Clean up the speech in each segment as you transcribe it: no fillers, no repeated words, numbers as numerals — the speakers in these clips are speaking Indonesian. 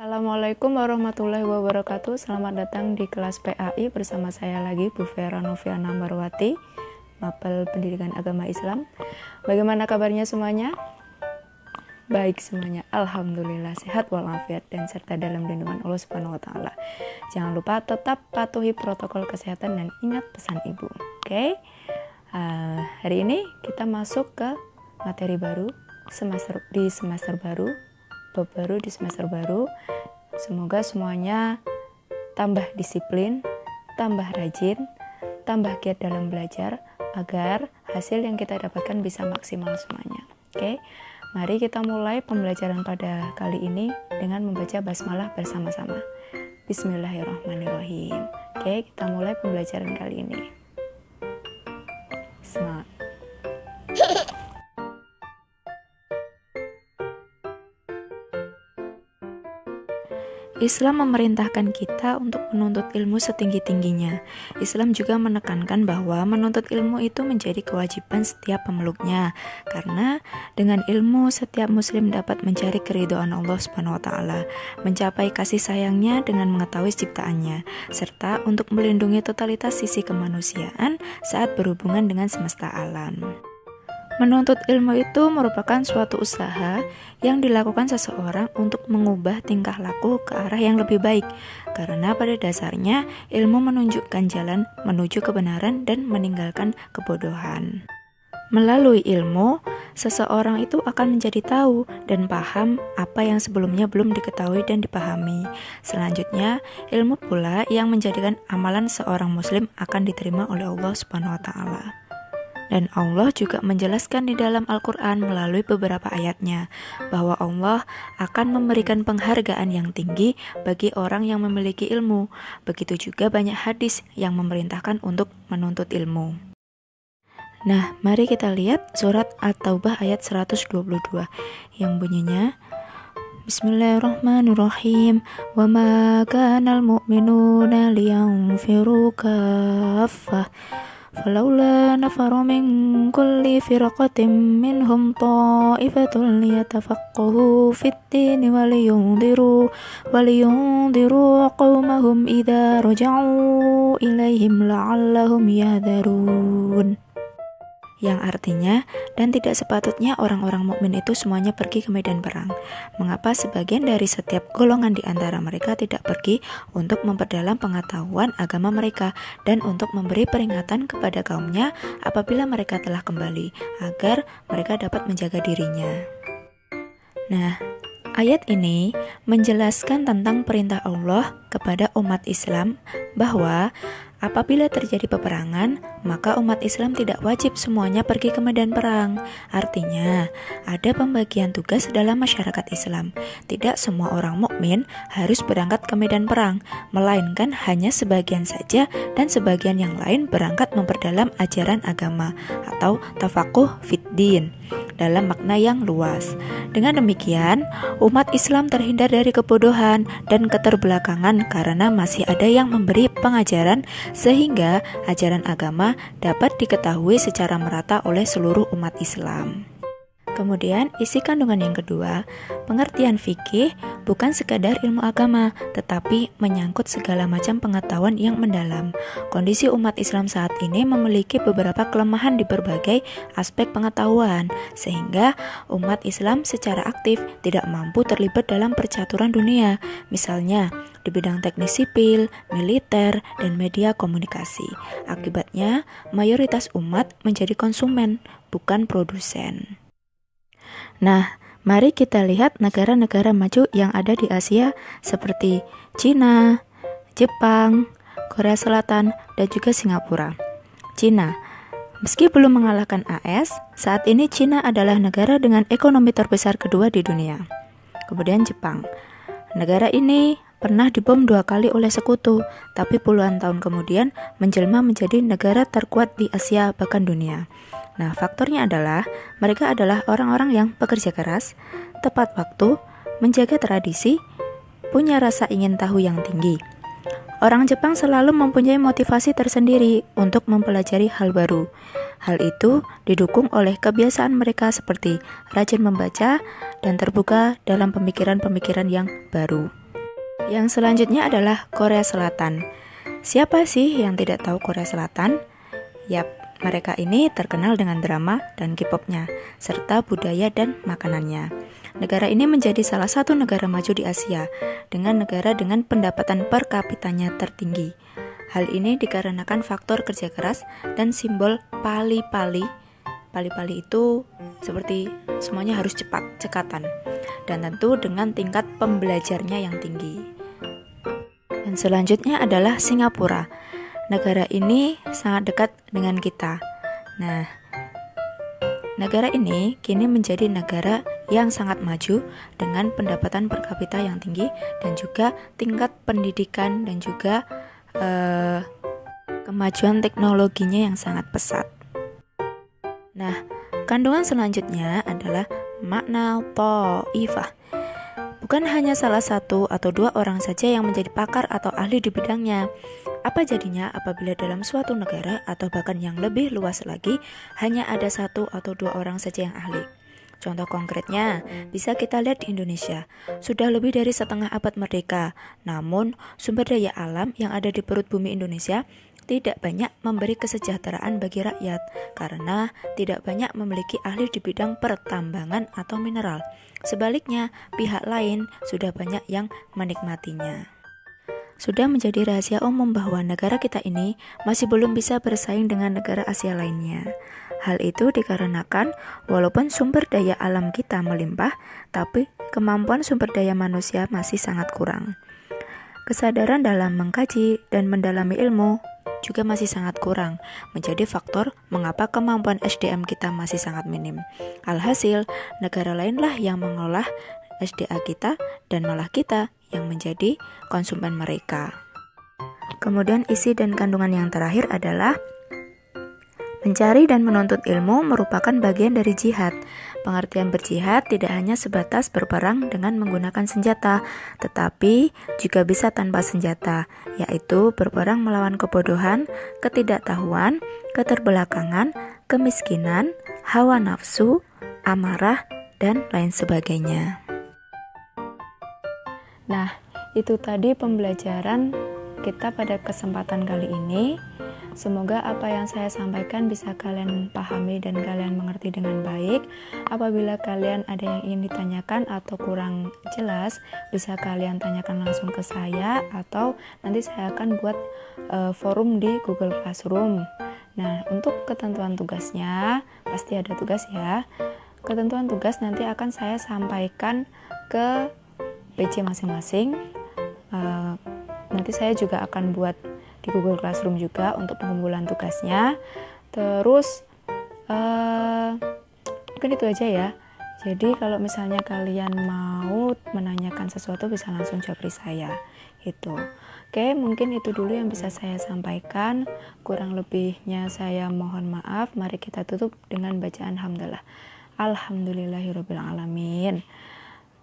Assalamualaikum warahmatullahi wabarakatuh. Selamat datang di kelas PAI bersama saya lagi Bu Vera Noviana Marwati, Mapel Pendidikan Agama Islam. Bagaimana kabarnya semuanya? Baik semuanya, alhamdulillah sehat walafiat dan serta dalam lindungan Allah Subhanahu wa taala. Jangan lupa tetap patuhi protokol kesehatan dan ingat pesan Ibu. Oke. Hari ini kita masuk ke materi baru di semester baru. Bab baru di semester baru. Semoga semuanya tambah disiplin, tambah rajin, tambah giat dalam belajar agar hasil yang kita dapatkan bisa maksimal semuanya. Oke, mari kita mulai pembelajaran pada kali ini dengan membaca basmalah bersama-sama. Bismillahirrahmanirrahim. Oke, kita mulai pembelajaran kali ini. Semangat. Islam memerintahkan kita untuk menuntut ilmu setinggi-tingginya. Islam juga menekankan bahwa menuntut ilmu itu menjadi kewajiban setiap pemeluknya, karena dengan ilmu setiap muslim dapat mencari keridhaan Allah Subhanahu wa taala, mencapai kasih sayangnya dengan mengetahui ciptaannya, serta untuk melindungi totalitas sisi kemanusiaan saat berhubungan dengan semesta alam. Menuntut ilmu itu merupakan suatu usaha yang dilakukan seseorang untuk mengubah tingkah laku ke arah yang lebih baik, karena pada dasarnya ilmu menunjukkan jalan menuju kebenaran dan meninggalkan kebodohan. Melalui ilmu, seseorang itu akan menjadi tahu dan paham apa yang sebelumnya belum diketahui dan dipahami. Selanjutnya, ilmu pula yang menjadikan amalan seorang muslim akan diterima oleh Allah Subhanahu wa taala. Dan Allah juga menjelaskan di dalam Al-Quran melalui beberapa ayatnya bahwa Allah akan memberikan penghargaan yang tinggi bagi orang yang memiliki ilmu. Begitu juga banyak hadis yang memerintahkan untuk menuntut ilmu. Nah, mari kita lihat surat At-Taubah ayat 122 yang bunyinya, Bismillahirrahmanirrahim. Wa ma kanal mu'minuna liyanfiru kaffah فلولا نفر من كل فرقة منهم طائفة ليتفقهوا في الدين ولينذروا قومهم إذا رجعوا إليهم لعلهم يحذرون. Yang artinya, dan tidak sepatutnya orang-orang mukmin itu semuanya pergi ke medan perang. Mengapa sebagian dari setiap golongan di antara mereka tidak pergi untuk memperdalam pengetahuan agama mereka dan untuk memberi peringatan kepada kaumnya apabila mereka telah kembali, agar mereka dapat menjaga dirinya. Nah, ayat ini menjelaskan tentang perintah Allah kepada umat Islam bahwa apabila terjadi peperangan, maka umat Islam tidak wajib semuanya pergi ke medan perang. Artinya, ada pembagian tugas dalam masyarakat Islam. Tidak semua orang mukmin harus berangkat ke medan perang, melainkan hanya sebagian saja dan sebagian yang lain berangkat memperdalam ajaran agama atau tafaqquh fid din dalam makna yang luas. Dengan demikian, umat Islam terhindar dari kebodohan dan keterbelakangan karena masih ada yang memberi pengajaran sehingga ajaran agama dapat diketahui secara merata oleh seluruh umat Islam. Kemudian isi kandungan yang kedua, pengertian fikih bukan sekadar ilmu agama, tetapi menyangkut segala macam pengetahuan yang mendalam. Kondisi umat Islam saat ini memiliki beberapa kelemahan di berbagai aspek pengetahuan, sehingga umat Islam secara aktif tidak mampu terlibat dalam percaturan dunia, misalnya di bidang teknik sipil, militer, dan media komunikasi. Akibatnya, mayoritas umat menjadi konsumen, bukan produsen. Nah, mari kita lihat negara-negara maju yang ada di Asia seperti Cina, Jepang, Korea Selatan, dan juga Singapura. Cina, meski belum mengalahkan AS, saat ini Cina adalah negara dengan ekonomi terbesar kedua di dunia. Kemudian Jepang, negara ini pernah dibom 2 kali oleh sekutu, tapi puluhan tahun kemudian menjelma menjadi negara terkuat di Asia bahkan dunia. Nah, faktornya adalah mereka adalah orang-orang yang bekerja keras, tepat waktu, menjaga tradisi, punya rasa ingin tahu yang tinggi. Orang Jepang selalu mempunyai motivasi tersendiri untuk mempelajari hal baru. Hal itu didukung oleh kebiasaan mereka seperti rajin membaca dan terbuka dalam pemikiran-pemikiran yang baru. Yang selanjutnya adalah Korea Selatan. Siapa sih yang tidak tahu Korea Selatan? Yap, mereka ini terkenal dengan drama dan K-popnya, serta budaya dan makanannya. Negara ini menjadi salah satu negara maju di Asia, dengan negara dengan pendapatan per kapitanya tertinggi. Hal ini dikarenakan faktor kerja keras dan simbol pali-pali. Pali-pali itu seperti semuanya harus cepat, cekatan. Dan tentu dengan tingkat pembelajarnya yang tinggi. Dan selanjutnya adalah Singapura. Negara ini sangat dekat dengan kita. Nah, negara ini kini menjadi negara yang sangat maju dengan pendapatan per kapita yang tinggi dan juga tingkat pendidikan dan juga kemajuan teknologinya yang sangat pesat. Nah, kandungan selanjutnya adalah makna ta'ifah. Bukan hanya salah satu atau dua orang saja yang menjadi pakar atau ahli di bidangnya. Apa jadinya apabila dalam suatu negara atau bahkan yang lebih luas lagi hanya ada satu atau dua orang saja yang ahli? Contoh konkretnya, bisa kita lihat di Indonesia. Sudah lebih dari setengah abad merdeka, namun sumber daya alam yang ada di perut bumi Indonesia tidak banyak memberi kesejahteraan bagi rakyat karena tidak banyak memiliki ahli di bidang pertambangan atau mineral. Sebaliknya, pihak lain sudah banyak yang menikmatinya. Sudah menjadi rahasia umum bahwa negara kita ini masih belum bisa bersaing dengan negara Asia lainnya. Hal itu dikarenakan walaupun sumber daya alam kita melimpah, tapi kemampuan sumber daya manusia masih sangat kurang. Kesadaran dalam mengkaji dan mendalami ilmu juga masih sangat kurang, menjadi faktor mengapa kemampuan SDM kita masih sangat minim. Alhasil, negara lainlah yang mengolah SDA kita dan malah kita yang menjadi konsumen mereka. Kemudian isi dan kandungan yang terakhir adalah mencari dan menuntut ilmu merupakan bagian dari jihad. Pengertian berjihad tidak hanya sebatas berperang dengan menggunakan senjata, tetapi juga bisa tanpa senjata, yaitu berperang melawan kebodohan, ketidaktahuan, keterbelakangan, kemiskinan, hawa nafsu, amarah, dan lain sebagainya. Nah, itu tadi pembelajaran kita pada kesempatan kali ini. Semoga apa yang saya sampaikan bisa kalian pahami dan kalian mengerti dengan baik. Apabila kalian ada yang ingin ditanyakan atau kurang jelas, bisa kalian tanyakan langsung ke saya atau nanti saya akan buat forum di Google Classroom. Nah, untuk ketentuan tugasnya, pasti ada tugas ya. Ketentuan tugas nanti akan saya sampaikan ke PC masing-masing. Nanti saya juga akan buat di Google Classroom juga untuk pengumpulan tugasnya. Terus mungkin itu aja ya. Jadi kalau misalnya kalian mau menanyakan sesuatu bisa langsung jawab di saya itu. Oke, mungkin itu dulu yang bisa saya sampaikan. Kurang lebihnya saya mohon maaf. Mari kita tutup dengan bacaan hamdalah. Alhamdulillahirabbil alamin.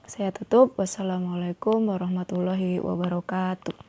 Saya tutup. Wassalamualaikum warahmatullahi wabarakatuh.